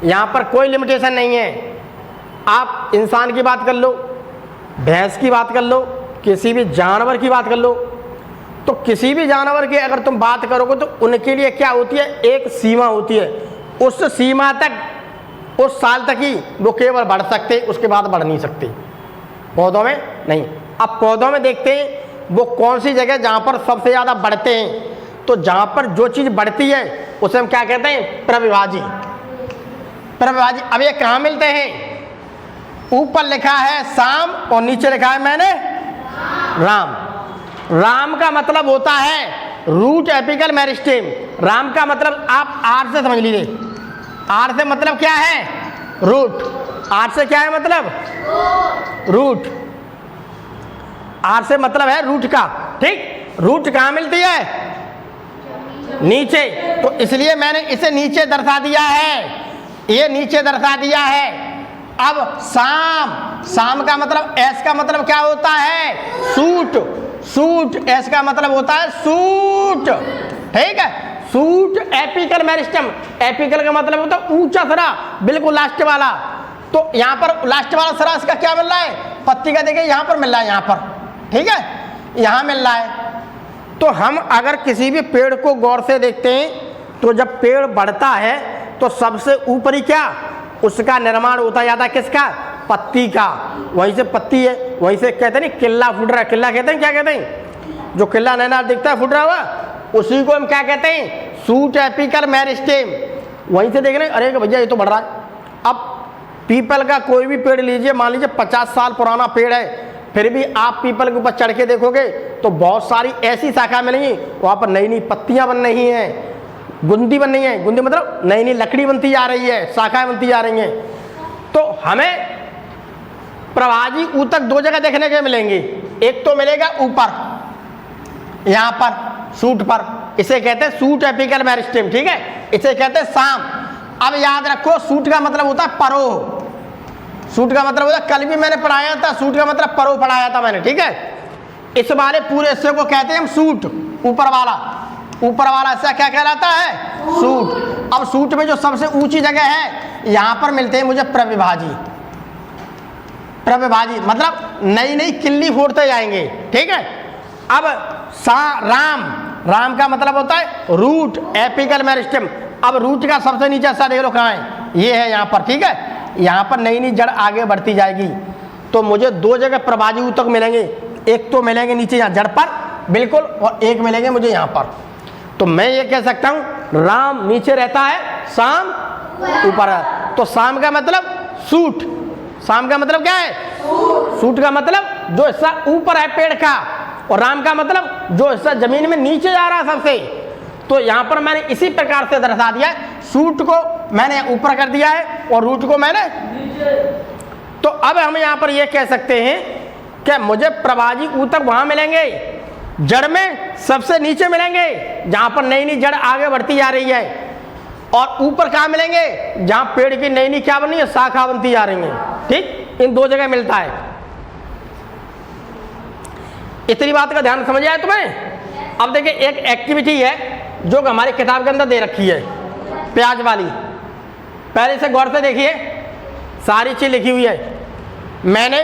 यहाँ पर कोई लिमिटेशन नहीं है। आप इंसान की बात कर लो, भैंस की बात कर लो, किसी भी जानवर की बात कर लो, तो किसी भी जानवर की अगर तुम बात करोगे तो उनके लिए क्या होती है? एक सीमा होती है। उस सीमा तक, उस साल तक ही वो केवल बढ़ सकते, उसके बाद बढ़ नहीं सकते। पौधों में नहीं। अब पौधों में देखते हैं वो कौन सी जगह जहाँ पर सबसे ज़्यादा बढ़ते हैं। तो जहाँ पर जो चीज़ बढ़ती है उसे हम क्या कहते हैं? प्रविभाजी। प्रविभाजी। अब ये कहाँ मिलते हैं? ऊपर लिखा है शाम और नीचे लिखा है मैंने राम। राम का मतलब होता है रूट एपिकल मेरिस्टेम। राम का मतलब आप आर से समझ लीजिए, आर से मतलब क्या है? रूट। आर से क्या है मतलब? रूट। आर से मतलब है रूट का, ठीक। रूट कहाँ मिलती है? नीचे। तो इसलिए मैंने इसे नीचे दर्शा दिया है, ये नीचे दर्शा दिया है। अब साम, साम का मतलब एस का मतलब क्या होता है? सूट। सूट एस का मतलब होता है सूट, ठीक है। सूट एपिकल मेरिस्टम, एपिकल का मतलब होता है ऊंचा सरा, बिल्कुल लास्ट वाला। तो यहाँ पर लास्ट वाला सरा इसका क्या मिल रहा है? पत्ती का देखिए यहाँ पर मिल रहा है, यहाँ पर, ठीक है, यहाँ मिल रहा है। तो हम अगर किसी भी पेड़ को गौर से देखते हैं तो जब पेड़ बढ़ता है तो सबसे ऊपरी क्या उसका निर्माण होता जाता है? किसका? पत्ती का। वहीं से पत्ती है, वहीं से कहते नहीं किल्ला फूट रहा है। किल्ला कहते हैं, क्या कहते हैं? जो किल्ला नैना दिखता है फूट रहा हुआ, उसी को हम क्या कहते हैं? Suit apical meristem. वहीं से देख रहे हैं, अरे भैया ये तो बढ़ रहा है। अब पीपल का कोई भी पेड़ लीजिए, मान लीजिए 50 साल पुराना पेड़ है, फिर भी आप पीपल के ऊपर चढ़ के देखोगे तो बहुत सारी ऐसी शाखा मिलेंगी, वहाँ पर नई नई पत्तियाँ बन रही हैं, गुंदी बन रही है। गुंदी मतलब नई नई लकड़ी बनती जा रही है, शाखाएं बनती जा रही हैं। तो हमें प्रवाजी ऊतक दो जगह देखने के मिलेंगे। एक तो मिलेगा ऊपर, यहाँ पर सूट पर, इसे कहते हैं सूट एपिकल मेरिस्टेम, ठीक है, इसे कहते हैं साम। अब याद रखो सूट का मतलब होता है परो। सूट का मतलब होता है, कल भी मैंने पढ़ाया था, सूट का मतलब परो पढ़ाया था मैंने, ठीक है। इस वाले पूरे हिस्से को कहते हैं हम सूट, ऊपर वाला। ऊपर वाला हिस्सा क्या कहलाता है? सूट। अब सूट में जो सबसे ऊंची जगह है, यहां पर मिलते हैं मुझे प्रविभाजी। प्रविभाजी मतलब नई नई किल्ली फोड़ते जाएंगे, ठीक है। अब राम, राम का मतलब होता है रूट एपिकल मेरिस्टेम। अब रूट का सबसे नीचे हिस्सा देख लो कहाँ है, ये है यहाँ पर, ठीक है। यहाँ पर नई नई जड़ आगे बढ़ती जाएगी। तो मुझे दो जगह प्रभाजी ऊतक मिलेंगे, एक तो मिलेंगे नीचे यहाँ जड़ पर बिल्कुल, और एक मिलेंगे मुझे यहाँ पर। तो मैं ये कह सकता हूँ राम नीचे रहता है, शाम ऊपर है। तो शाम का मतलब सूट, शाम का मतलब क्या है? सूट का मतलब जो हिस्सा ऊपर है पेड़ का, और राम का मतलब जो हिस्सा जमीन में नीचे जा रहा है सबसे। तो यहाँ पर मैंने इसी प्रकार से दर्शा दिया है, सूट को मैंने ऊपर कर दिया है और रूट को मैंने नीचे। तो अब हम यहाँ पर ये कह सकते हैं कि मुझे प्रभाजी ऊतक वहाँ मिलेंगे, जड़ में सबसे नीचे मिलेंगे जहाँ पर नई नई जड़ आगे बढ़ती जा रही है, और ऊपर कहाँ मिलेंगे? जहाँ पेड़ की नई नई क्या बनी है? शाखा बनती जा रही है, ठीक। इन दो जगह मिलता है। इतनी बात का ध्यान समझ आया तुम्हें? अब देखिए एक एक्टिविटी है जो हमारी किताब के अंदर दे रखी है, प्याज वाली। पहले से गौर से देखिए, सारी चीज लिखी हुई है। मैंने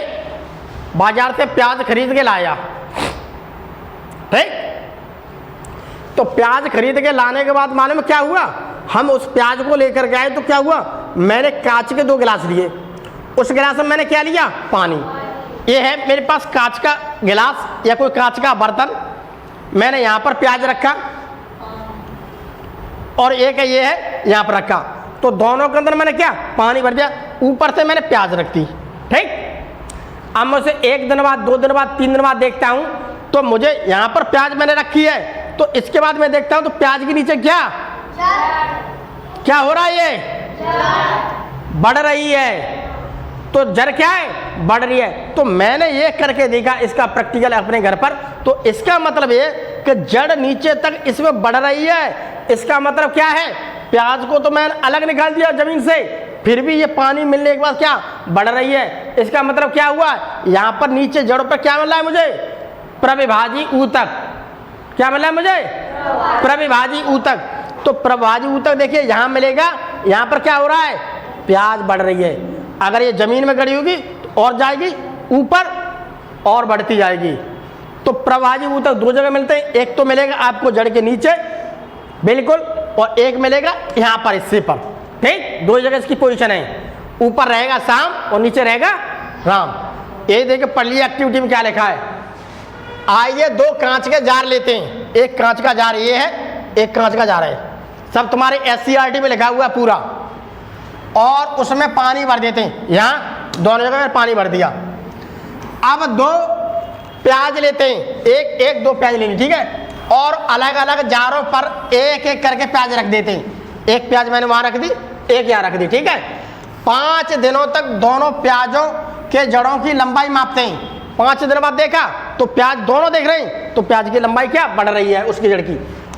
बाजार से प्याज खरीद के लाया, ठीक। तो प्याज खरीद के लाने के बाद मालूम क्या हुआ? हम उस प्याज को लेकर के आए तो क्या हुआ? मैंने कांच के 2 गिलास लिए, उस गिलास में मैंने क्या लिया? पानी। ये है मेरे पास कांच का गिलास या कोई कांच का बर्तन, मैंने यहाँ पर प्याज रखा, और एक है ये है यहाँ पर रखा। तो दोनों के अंदर मैंने क्या? पानी भर दिया, ऊपर से मैंने प्याज रख दी, ठीक। अब मैं उसे 1 दिन बाद, 2 दिन बाद, 3 दिन बाद देखता हूँ तो मुझे यहाँ पर प्याज मैंने रखी है, तो इसके बाद मैं देखता हूँ तो प्याज के नीचे क्या क्या हो रहा है? ये बढ़ रही है। तो जड़ क्या है? बढ़ रही है। तो मैंने ये करके देखा इसका प्रैक्टिकल अपने घर पर। तो इसका मतलब ये कि जड़ नीचे तक इसमें बढ़ रही है। इसका मतलब क्या है? प्याज को तो मैंने अलग निकाल दिया जमीन से, फिर भी ये पानी मिलने के बाद क्या बढ़ रही है। इसका मतलब क्या हुआ? यहाँ पर नीचे जड़ों पर क्या मिल रहा है मुझे? प्रविभाजी ऊतक। क्या मिला है मुझे? प्रविभाजी ऊतक। तो प्रविभाजी ऊतक देखिए यहाँ मिलेगा, यहाँ पर क्या हो रहा है? प्याज बढ़ रही है। अगर ये जमीन में गड़ी होगी तो और जाएगी ऊपर और बढ़ती जाएगी। तो प्रविभाजी ऊतक 2 जगह मिलते हैं, एक तो मिलेगा आपको जड़ के नीचे बिल्कुल, और एक मिलेगा यहाँ पर हिस्से पर, ठीक। 2 जगह इसकी पोजीशन है, ऊपर रहेगा शाम और नीचे रहेगा राम। ये देखिए पढ़ लिया एक्टिविटी में क्या लिखा है। आइए 2 कांच के जार लेते हैं, एक कांच का जार ये है, एक कांच का जार है, सब तुम्हारे SCERT में लिखा हुआ पूरा, और उसमें पानी भर देते हैं। यहाँ दोनों जगह में पानी भर दिया। अब 2 प्याज लेते हैं, एक 2 प्याज लेनी, ठीक है। और अलग अलग जारों पर एक एक करके प्याज रख देते हैं। एक प्याज मैंने वहां रख दी, एक यहाँ रख दी, ठीक है। 5 दिनों तक दोनों प्याजों के जड़ों की लंबाई मापते हैं। 5 दिन बाद देखा तो प्याज दोनों देख रहे हैं, तो प्याज की लंबाई क्या बढ़ रही है उसकी जड़ की।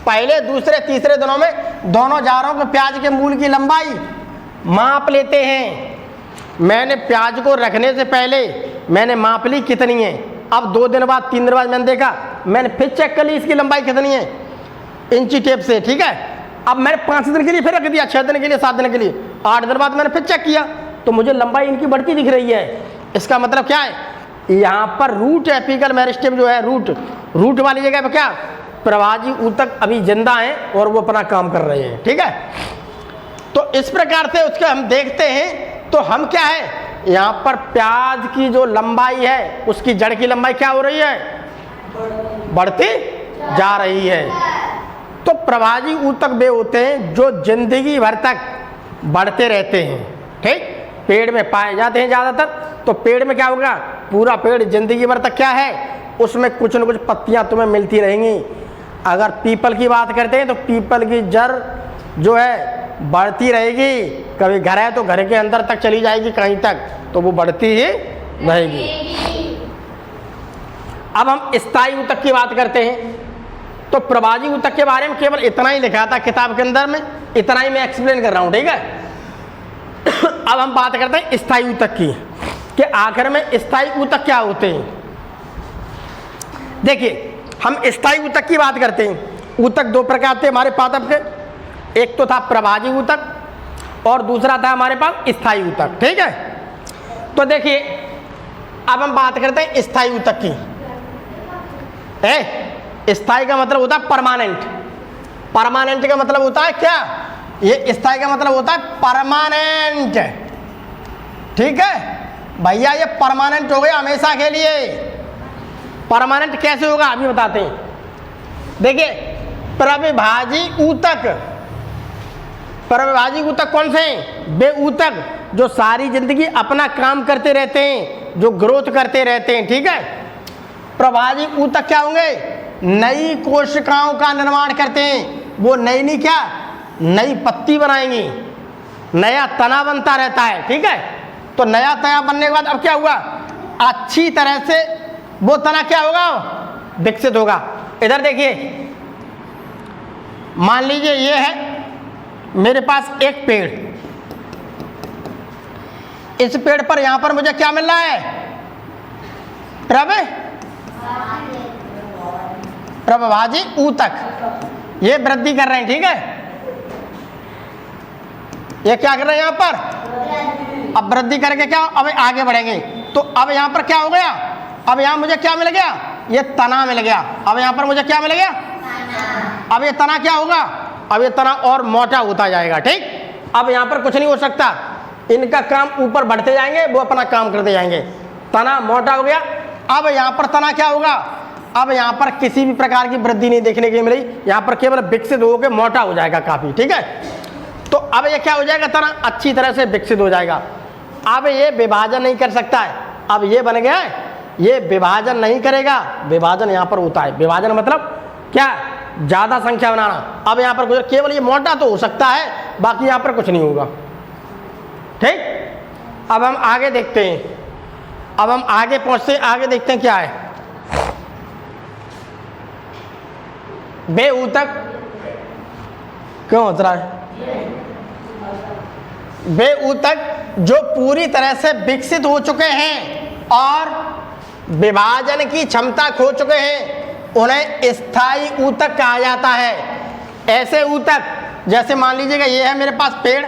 पहले दूसरे तीसरे दिनों में दोनों जारों के प्याज के मूल की लंबाई माप लेते हैं। मैंने प्याज को रखने से पहले मैंने माप ली कितनी है। अब 2 दिन बाद 3 दिन बाद मैंने देखा, मैंने फिर चेक कर ली इसकी लंबाई कितनी है इंची टेप से, ठीक है। अब मैंने 5 दिन के लिए फिर रख दिया, 6 दिन के लिए, 7 दिन के लिए, 8 दिन बाद मैंने फिर चेक किया तो मुझे लंबाई इनकी बढ़ती दिख रही है। इसका मतलब क्या है, यहाँ पर रूट एपिकल मेरिस्टेम जो है, रूट वाली जगह पर क्या प्रवाजी ऊतक अभी जिंदा हैं और वो अपना काम कर रहे हैं, ठीक है। तो इस प्रकार से उसके हम देखते हैं तो हम क्या है, यहाँ पर प्याज की जो लंबाई है उसकी जड़ की लंबाई क्या हो रही है, बढ़ती जा रही है। तो प्रवाजी ऊतक वे होते हैं जो जिंदगी भर तक बढ़ते रहते हैं, ठीक। पेड़ में पाए जाते हैं ज़्यादातर। तो पेड़ में क्या होगा, पूरा पेड़ जिंदगी भर तक क्या है, उसमें कुछ न कुछ पत्तियां तुम्हें मिलती रहेंगी। अगर पीपल की बात करते हैं तो पीपल की जड़ जो है बढ़ती रहेगी, कभी घर है तो घर के अंदर तक चली जाएगी कहीं तक, तो वो बढ़ती ही रहेगी। अब हम स्थायी ऊतक की बात करते हैं। तो प्रवाजी ऊतक के बारे में केवल इतना ही लिखा था किताब के अंदर में, इतना ही मैं एक्सप्लेन कर रहा हूँ, ठीक है। अब हम बात करते हैं स्थायी ऊतक की, कि आखिर में स्थायी ऊतक क्या होते हैं। देखिए, हम स्थायी ऊतक की बात करते हैं। ऊतक 2 प्रकार थे हमारे पादप के, एक तो था प्रवाजी ऊतक और दूसरा था हमारे पास स्थायी ऊतक, ठीक है। तो देखिए, अब हम बात करते हैं स्थायी ऊतक की। स्थायी का मतलब होता है परमानेंट। परमानेंट का मतलब होता है क्या, ये स्थायी का मतलब होता है परमानेंट, ठीक है भैया। ये परमानेंट हो गया हमेशा के लिए। परमानेंट कैसे होगा अभी बताते हैं। देखिए, प्रविभाजी ऊतक, प्रविभाजी ऊतक कौन से हैं, वे ऊतक जो सारी जिंदगी अपना काम करते रहते हैं, जो ग्रोथ करते रहते हैं, ठीक है। प्रभाजी ऊतक क्या होंगे, नई कोशिकाओं का निर्माण करते हैं। वो नई क्या, नई पत्ती बनाएंगी, नया तना बनता रहता है, ठीक है। तो नया तना बनने के बाद अब क्या हुआ, अच्छी तरह से वो तना क्या होगा, विकसित होगा। इधर देखिए, मान लीजिए ये है मेरे पास एक पेड़, इस पेड़ पर यहां पर मुझे क्या मिल रहा है, प्रविभाजी ऊतक, ये वृद्धि कर रहे हैं, ठीक है। ये क्या कर रहे हैं यहां पर, अब वृद्धि करके क्या अब आगे बढ़ेंगे। तो अब यहां पर क्या हो गया, अब यहां मुझे क्या मिल गया, ये तना मिल गया। अब यहां पर मुझे क्या मिल गया, अब ये तना क्या होगा, अब ये तना और मोटा होता जाएगा, ठीक। अब यहां पर कुछ नहीं हो सकता, इनका काम ऊपर बढ़ते जाएंगे, वो अपना काम करते जाएंगे। तना मोटा हो गया। अब यहां पर तना क्या होगा, अब यहां पर किसी भी प्रकार की वृद्धि नहीं देखने की मिली, यहां पर केवल विकसित होकर मोटा हो जाएगा काफी, ठीक है। तो अब ये क्या हो जाएगा, तना अच्छी तरह से विकसित हो जाएगा। अब ये विभाजन नहीं कर सकता है, अब ये बन गया है, ये विभाजन नहीं करेगा। विभाजन यहाँ पर होता है, विभाजन मतलब क्या, ज़्यादा संख्या बनाना। अब यहाँ पर केवल ये मोटा तो हो सकता है, बाकी यहाँ पर कुछ नहीं होगा, ठीक। अब हम आगे देखते हैं, अब हम आगे पहुँचते हैं, आगे देखते हैं क्या है। बे ऊतक क्यों होता रहा है, वे ऊतक जो पूरी तरह से विकसित हो चुके हैं और विभाजन की क्षमता खो चुके हैं, उन्हें स्थायी ऊतक कहा जाता है। ऐसे ऊतक जैसे मान लीजिएगा ये है मेरे पास पेड़,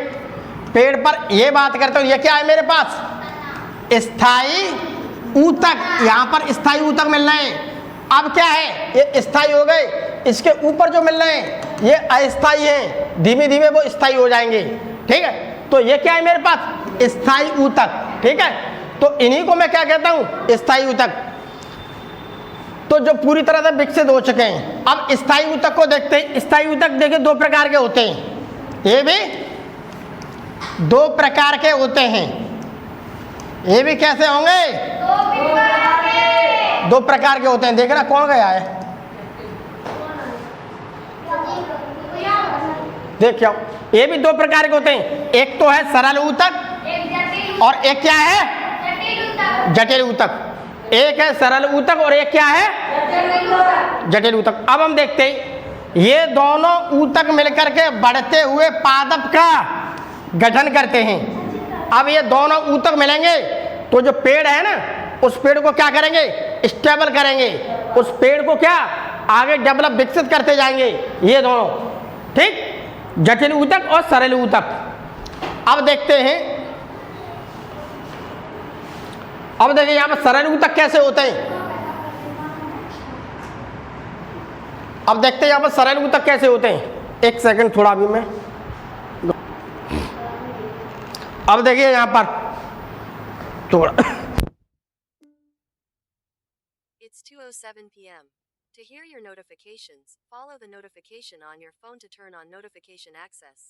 पेड़ पर ये बात करते हो, ये क्या है मेरे पास, स्थायी ऊतक। यहाँ पर स्थायी ऊतक मिल रहे हैं। अब क्या है, ये स्थायी हो गए, इसके ऊपर जो मिल रहे हैं ये अस्थायी हैं, धीमे धीमे वो स्थायी हो जाएंगे, ठीक है। तो ये क्या है मेरे पास, स्थायी ऊतक, ठीक है। तो इन्हीं को मैं क्या कहता हूं, स्थायी ऊतक। तो जो पूरी तरह से विकसित हो चुके हैं। अब स्थायी ऊतक को देखते हैं। स्थायी ऊतक देखिए 2 प्रकार के होते हैं, ये भी 2 प्रकार के होते हैं। ये भी कैसे होंगे, 2 प्रकार के होते हैं। देखना कौन गया है, देखिए ये भी दो प्रकार के होते हैं, एक तो है सरल ऊतक और एक क्या है, जटिल ऊतक। एक है सरल ऊतक और एक क्या है, जटिल ऊतक। अब हम देखते हैं ये दोनों ऊतक मिलकर के बढ़ते हुए पादप का गठन करते हैं। अब ये दोनों ऊतक मिलेंगे तो जो पेड़ है ना, उस पेड़ को क्या करेंगे, स्टेबल करेंगे, उस पेड़ को क्या आगे डेवलप विकसित करते जाएंगे ये दोनों, ठीक, जटिल ऊतक और सरल ऊतक। अब देखते हैं, अब देखिए यहां पर सरल ऊतक कैसे होते हैं। अब देखते हैं यहां पर सरल ऊतक कैसे होते हैं। एक सेकंड थोड़ा अभी मैं, अब देखिए यहां पर थोड़ा It's 2:07 p.m. To hear your notifications, follow the notification on your phone to turn on notification access.